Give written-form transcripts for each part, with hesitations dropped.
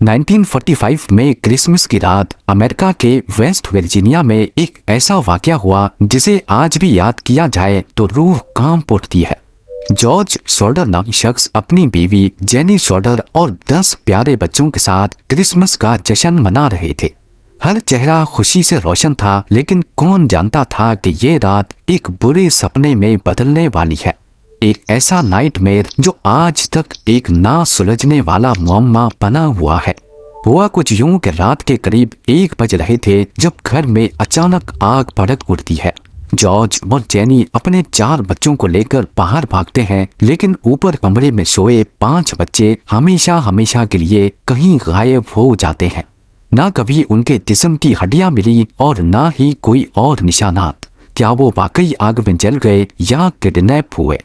1945 में क्रिसमस की रात अमेरिका के वेस्ट वर्जीनिया में एक ऐसा वाकया हुआ जिसे आज भी याद किया जाए तो रूह कांप उठती है। जॉर्ज सॉडर नामी शख्स अपनी बीवी जेनी सॉडर और 10 प्यारे बच्चों के साथ क्रिसमस का जश्न मना रहे थे। हर चेहरा खुशी से रोशन था, लेकिन कौन जानता था कि ये रात एक बुरे सपने में बदलने वाली है। एक ऐसा नाइटमेयर जो आज तक एक ना सुलझने वाला मुअम्मा बना हुआ है। हुआ कुछ यूं कि रात के करीब 1 बज रहे थे जब घर में अचानक आग भड़क उठती है। जॉर्ज और जेनी अपने 4 बच्चों को लेकर बाहर भागते हैं, लेकिन ऊपर कमरे में सोए 5 बच्चे हमेशा हमेशा के लिए कहीं गायब हो जाते हैं। ना कभी उनके जिस्म की हड्डियां मिली और ना ही कोई और निशानात। क्या वो वाकई आग में जल गए या किडनैप हुए?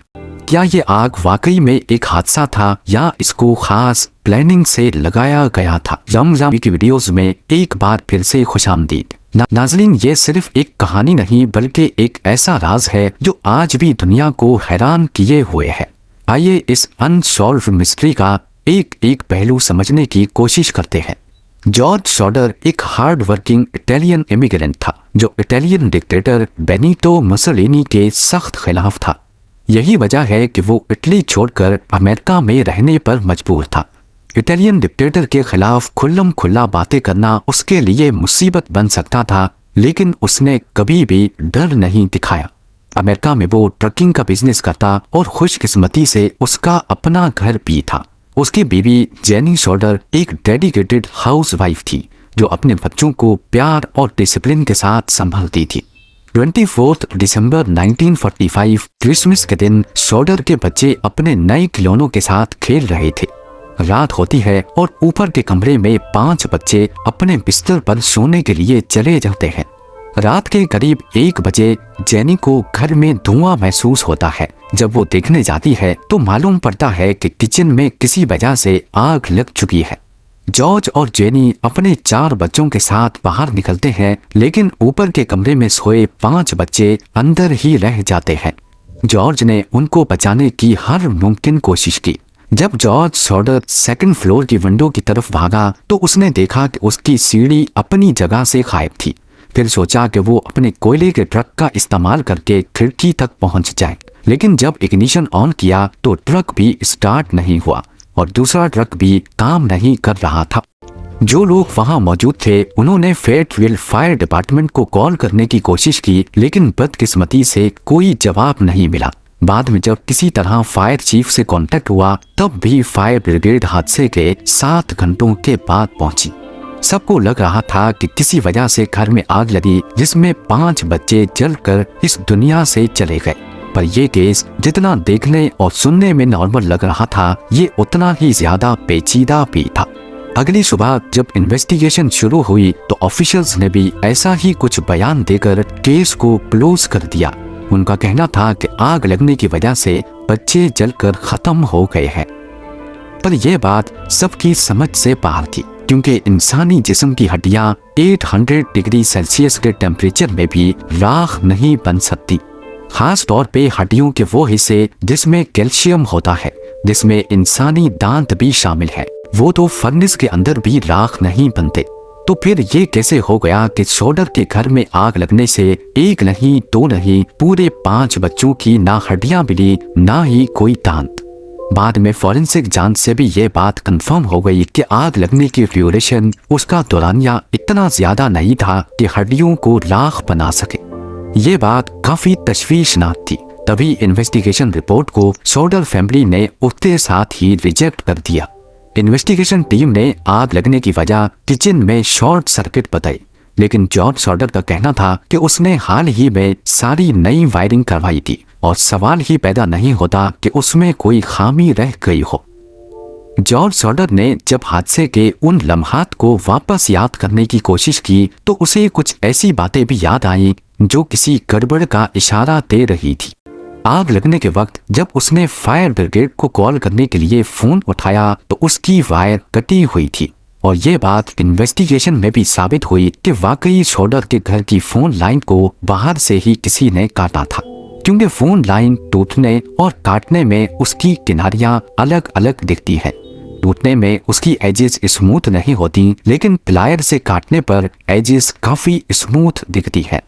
क्या ये आग वाकई में एक हादसा था या इसको खास प्लानिंग से लगाया गया था? रमजान की वीडियोस में एक बार फिर से खुशामदीद। नाज़रीन, ये सिर्फ एक कहानी नहीं बल्कि एक ऐसा राज है जो आज भी दुनिया को हैरान किए हुए है। आइए इस अनसॉल्व्ड मिस्ट्री का एक एक पहलू समझने की कोशिश करते हैं। जॉर्ज सॉडर एक हार्ड वर्किंग इटालियन इमिग्रेंट था जो इटालियन डिक्टेटर बेनिटो मुसोलिनी के सख्त खिलाफ था। यही वजह है कि वो इटली छोड़कर अमेरिका में रहने पर मजबूर था। इटालियन डिक्टेटर के खिलाफ खुल्लम खुल्ला बातें करना उसके लिए मुसीबत बन सकता था, लेकिन उसने कभी भी डर नहीं दिखाया। अमेरिका में वो ट्रकिंग का बिजनेस करता और खुशकिस्मती से उसका अपना घर भी था। उसकी बीवी जेनी सॉडर एक डेडिकेटेड हाउसवाइफ थी जो अपने बच्चों को प्यार और डिसिप्लिन के साथ संभालती थी। 24 दिसंबर 1945 क्रिसमस के दिन सॉडर के बच्चे अपने नए खिलौनों के साथ खेल रहे थे। रात होती है और ऊपर के कमरे में 5 बच्चे अपने बिस्तर पर सोने के लिए चले जाते हैं। रात के करीब 1 बजे जेनी को घर में धुआं महसूस होता है। जब वो देखने जाती है तो मालूम पड़ता है कि किचन में किसी वजह से आग लग चुकी है। जॉर्ज और जेनी अपने 4 बच्चों के साथ बाहर निकलते हैं, लेकिन ऊपर के कमरे में सोए 5 बच्चे अंदर ही रह जाते हैं। जॉर्ज ने उनको बचाने की हर मुमकिन कोशिश की। जब जॉर्ज सॉडर 2nd फ्लोर की विंडो की तरफ भागा तो उसने देखा कि उसकी सीढ़ी अपनी जगह से गायब थी। फिर सोचा कि वो अपने कोयले के ट्रक का इस्तेमाल करके खिड़की तक पहुंच जाए, लेकिन जब इग्निशन ऑन किया तो ट्रक भी स्टार्ट नहीं हुआ और दूसरा ट्रक भी काम नहीं कर रहा था। जो लोग वहां मौजूद थे उन्होंने फेयरविल फायर डिपार्टमेंट को कॉल करने की कोशिश की, लेकिन बदकिस्मती से कोई जवाब नहीं मिला। बाद में जब किसी तरह फायर चीफ से कांटेक्ट हुआ तब भी फायर ब्रिगेड हादसे के 7 घंटों के बाद पहुंची। सबको लग रहा था कि किसी वजह से घर में आग लगी जिसमें 5 बच्चे जलकर इस दुनिया से चले गए। पर यह केस जितना देखने और सुनने में नॉर्मल लग रहा था, ये उतना ही ज्यादा पेचीदा भी था। अगली सुबह जब इन्वेस्टिगेशन शुरू हुई तो ऑफिशियल्स ने भी ऐसा ही कुछ बयान देकर केस को क्लोज कर दिया। उनका कहना था कि आग लगने की वजह से बच्चे जलकर खत्म हो गए हैं। पर यह बात सबकी समझ से बाहर थी, क्योंकि इंसानी जिस्म की हड्डियां 800 डिग्री सेल्सियस के टेम्परेचर में भी राख नहीं बन सकती। खास तौर पे हड्डियों के वो हिस्से जिसमें कैल्शियम होता है, जिसमें इंसानी दांत भी शामिल है, वो तो फर्नेस के अंदर भी राख नहीं बनते। तो फिर ये कैसे हो गया कि सॉडर के घर में आग लगने से 1 नहीं 2 नहीं पूरे 5 बच्चों की ना हड्डियां मिली ना ही कोई दांत। बाद में फॉरेंसिक जांच से भी ये बात कंफर्म हो गई कि आग लगने की ड्यूरेशन उसका दौरानिया इतना ज्यादा नहीं था कि हड्डियों को राख बना सके। ये बात काफी तशवीशनाक थी। तभी इन्वेस्टिगेशन रिपोर्ट को सॉडर फैमिली ने उसके साथ ही रिजेक्ट कर दिया। इन्वेस्टिगेशन टीम ने आग लगने की वजह किचन में शॉर्ट सर्किट बताई, लेकिन जॉर्ज सॉडर का कहना था कि उसने हाल ही में सारी नई वायरिंग करवाई थी और सवाल ही पैदा नहीं होता कि उसमें कोई खामी रह गई हो। जॉर्ज सॉडर ने जब हादसे के उन लम्हात को वापस याद करने की कोशिश की तो उसे कुछ ऐसी बातें भी याद आई जो किसी गड़बड़ का इशारा दे रही थी। आग लगने के वक्त जब उसने फायर ब्रिगेड को कॉल करने के लिए फोन उठाया तो उसकी वायर कटी हुई थी और ये बात इन्वेस्टिगेशन में भी साबित हुई कि वाकई सॉडर के घर की फोन लाइन को बाहर से ही किसी ने काटा था, क्योंकि फोन लाइन टूटने और काटने में उसकी किनारियां अलग अलग दिखती है। टूटने में उसकी एजेस स्मूथ नहीं होती, लेकिन प्लायर से काटने पर एजेस काफी स्मूथ दिखती है।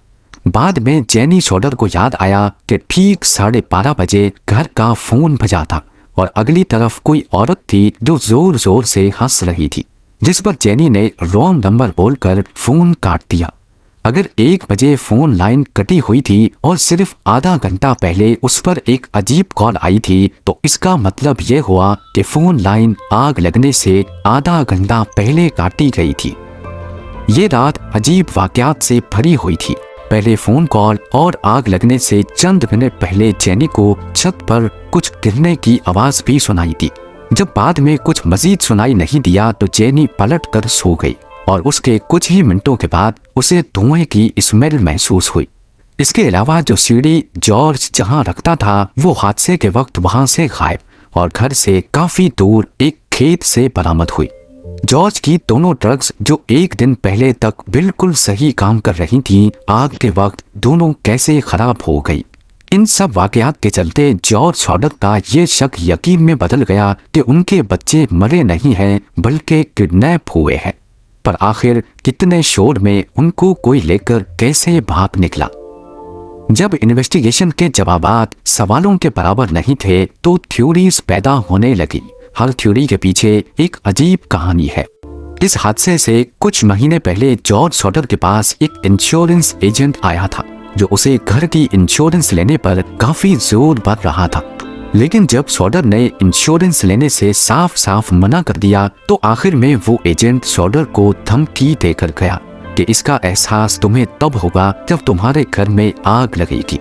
बाद में जेनी शोल्डर को याद आया कि ठीक 12:30 बजे घर का फोन बजा था और अगली तरफ कोई औरत थी जो जोर जोर से हंस रही थी, जिस पर जेनी ने रॉन्ग नंबर बोलकर फोन काट दिया। अगर 1 बजे फोन लाइन कटी हुई थी और सिर्फ आधा घंटा पहले उस पर एक अजीब कॉल आई थी, तो इसका मतलब ये हुआ कि फोन लाइन आग लगने से आधा घंटा पहले काटी गई थी। ये रात अजीब वाकयात से भरी हुई थी। पहले फोन कॉल और आग लगने से चंद मिनट पहले जेनी को छत पर कुछ गिरने की आवाज भी सुनाई थी। जब बाद में कुछ मजीद सुनाई नहीं दिया तो जेनी पलट कर सो गई और उसके कुछ ही मिनटों के बाद उसे धुएं की स्मेल महसूस हुई। इसके अलावा जो सीढ़ी जॉर्ज जहां रखता था वो हादसे के वक्त वहां से गायब और घर से काफी दूर एक खेत से बरामद हुई। जॉर्ज की दोनों ड्रग्स जो एक दिन पहले तक बिल्कुल सही काम कर रही थीं, आग के वक्त दोनों कैसे खराब हो गई। इन सब वाकयात के चलते जॉर्ज शॉर्डर का ये शक यकीन में बदल गया कि उनके बच्चे मरे नहीं हैं बल्कि किडनैप हुए हैं। पर आखिर कितने शोर में उनको कोई लेकर कैसे भाग निकला। जब इन्वेस्टिगेशन के जवाबात सवालों के बराबर नहीं थे तो थ्योरीज पैदा होने लगी। हर थ्योरी के पीछे एक अजीब कहानी है। इस हादसे से कुछ महीने पहले जॉर्ज शॉर्डर के पास एक इंश्योरेंस एजेंट आया था जो उसे घर की इंश्योरेंस लेने पर काफी जोर बर रहा था, लेकिन जब शॉर्डर ने इंश्योरेंस लेने से साफ साफ मना कर दिया तो आखिर में वो एजेंट शॉर्डर को धमकी देकर गया कि इसका एहसास तुम्हें तब होगा जब तुम्हारे घर में आग लगेगी।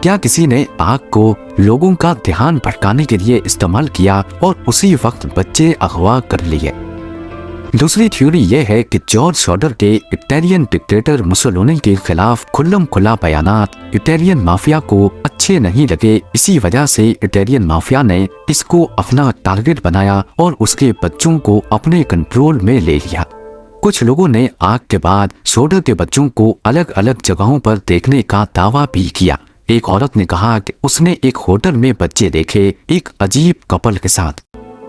क्या किसी ने आग को लोगों का ध्यान भटकाने के लिए इस्तेमाल किया और उसी वक्त बच्चे अगवा कर लिए। दूसरी थ्योरी यह है कि जॉर्ज शॉर्डर के इटालियन डिक्टेटर मुसोलिनी के खिलाफ खुल्लम खुल्ला बयानात इटालियन माफिया को अच्छे नहीं लगे। इसी वजह से इटालियन माफिया ने इसको अपना टारगेट बनाया और उसके बच्चों को अपने कंट्रोल में ले लिया। कुछ लोगों ने आग के बाद शॉर्डर के बच्चों को अलग अलग जगहों पर देखने का दावा भी किया। एक औरत ने कहा कि उसने एक होटल में बच्चे देखे, एक अजीब कपल के साथ।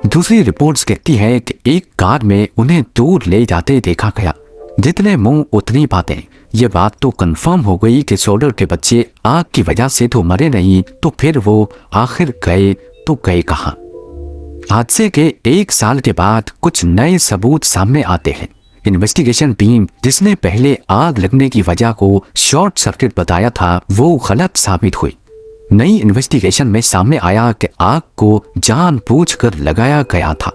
दूसरी रिपोर्ट्स कहती है कि एक कार में उन्हें दूर ले जाते देखा गया। जितने मुंह उतनी बातें। ये बात तो कंफर्म हो गई कि शॉर्डर के बच्चे आग की वजह से तो मरे नहीं, तो फिर वो आखिर गए तो गए कहाँ। हादसे के 1 साल के बाद कुछ नए सबूत सामने आते हैं। इन्वेस्टिगेशन टीम जिसने पहले आग लगने की वजह को शॉर्ट सर्किट बताया था वो गलत साबित हुई। नई इन्वेस्टिगेशन में सामने आया कि आग को जानबूझकर लगाया गया था।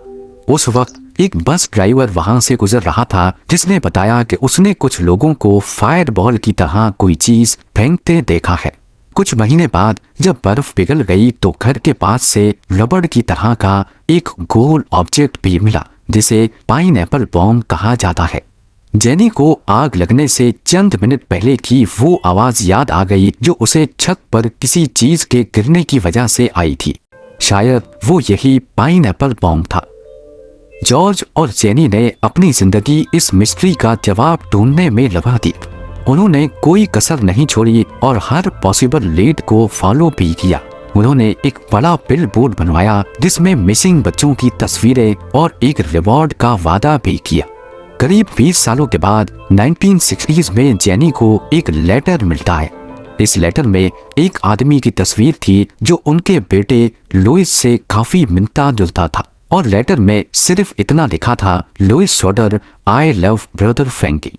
उस वक्त एक बस ड्राइवर वहां से गुजर रहा था जिसने बताया कि उसने कुछ लोगों को फायरबॉल की तरह कोई चीज फेंकते देखा है। कुछ महीने बाद जब बर्फ पिघल गई तो घर के पास से रबड़ की तरह का एक गोल ऑब्जेक्ट भी मिला जिसे पाइनएप्पल बॉम्ब कहा जाता है। जेनी को आग लगने से चंद मिनट पहले की वो आवाज याद आ गई जो उसे छत पर किसी चीज के गिरने की वजह से आई थी। शायद वो यही पाइनएप्पल बॉम्ब था। जॉर्ज और जेनी ने अपनी जिंदगी इस मिस्ट्री का जवाब ढूंढने में लगा दी। उन्होंने कोई कसर नहीं छोड़ी और हर पॉसिबल लीड को फॉलो भी किया। उन्होंने एक बड़ा बिल बोर्ड बनवाया जिसमें मिसिंग बच्चों की तस्वीरें और एक रिवॉर्ड का वादा भी किया। करीब 20 सालों के बाद 1960s में जेनी को एक लेटर मिलता है। इस लेटर में एक आदमी की तस्वीर थी जो उनके बेटे लुइस से काफी मिलता जुलता था और लेटर में सिर्फ इतना लिखा था, Louise Schroeder, I love brother Frankie.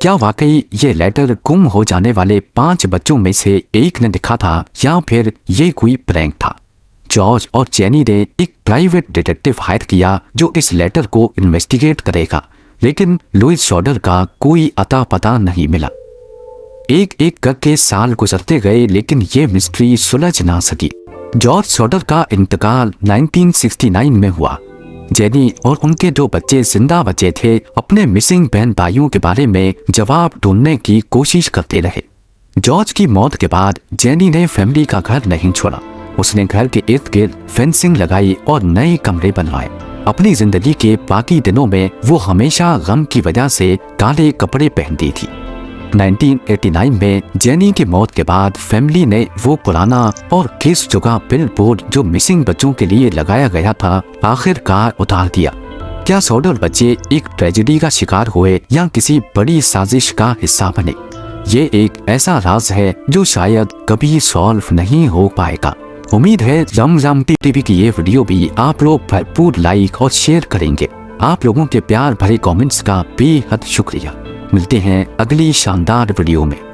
क्या वाकई ये लेटर गुम हो जाने वाले 5 बच्चों में से एक ने लिखा था या फिर ये कोई प्रैंक था? जॉर्ज और जेनी ने एक प्राइवेट डिटेक्टिव हायर किया जो इस लेटर को इन्वेस्टिगेट करेगा, लेकिन लुइस शॉर्डर का कोई अता पता नहीं मिला। एक एक करके साल गुजरते गए लेकिन ये मिस्ट्री सुलझ ना सकी। जॉर्ज शॉर्डर का इंतकाल 1969 में हुआ। जेनी और उनके 2 बच्चे जिंदा बचे थे अपने मिसिंग बहन भाइयों के बारे में जवाब ढूंढने की कोशिश करते रहे। जॉर्ज की मौत के बाद जेनी ने फैमिली का घर नहीं छोड़ा। उसने घर के इर्द गिर्द फेंसिंग लगाई और नए कमरे बनवाए। अपनी जिंदगी के बाकी दिनों में वो हमेशा गम की वजह से काले कपड़े पहनती थी। 1989 में जेनी की मौत के बाद फैमिली ने वो पुराना और घिस चुका बिल बोर्ड जो मिसिंग बच्चों के लिए लगाया गया था आखिरकार उतार दिया। क्या सॉर्डर बच्चे एक ट्रेजेडी का शिकार हुए या किसी बड़ी साजिश का हिस्सा बने? ये एक ऐसा राज है जो शायद कभी सॉल्व नहीं हो पाएगा। उम्मीद है रमजान टीवी की ये वीडियो भी आप लोग भरपूर लाइक और शेयर करेंगे। आप लोगों के प्यार भरे कमेंट्स का बेहद शुक्रिया। मिलते हैं अगली शानदार वीडियो में।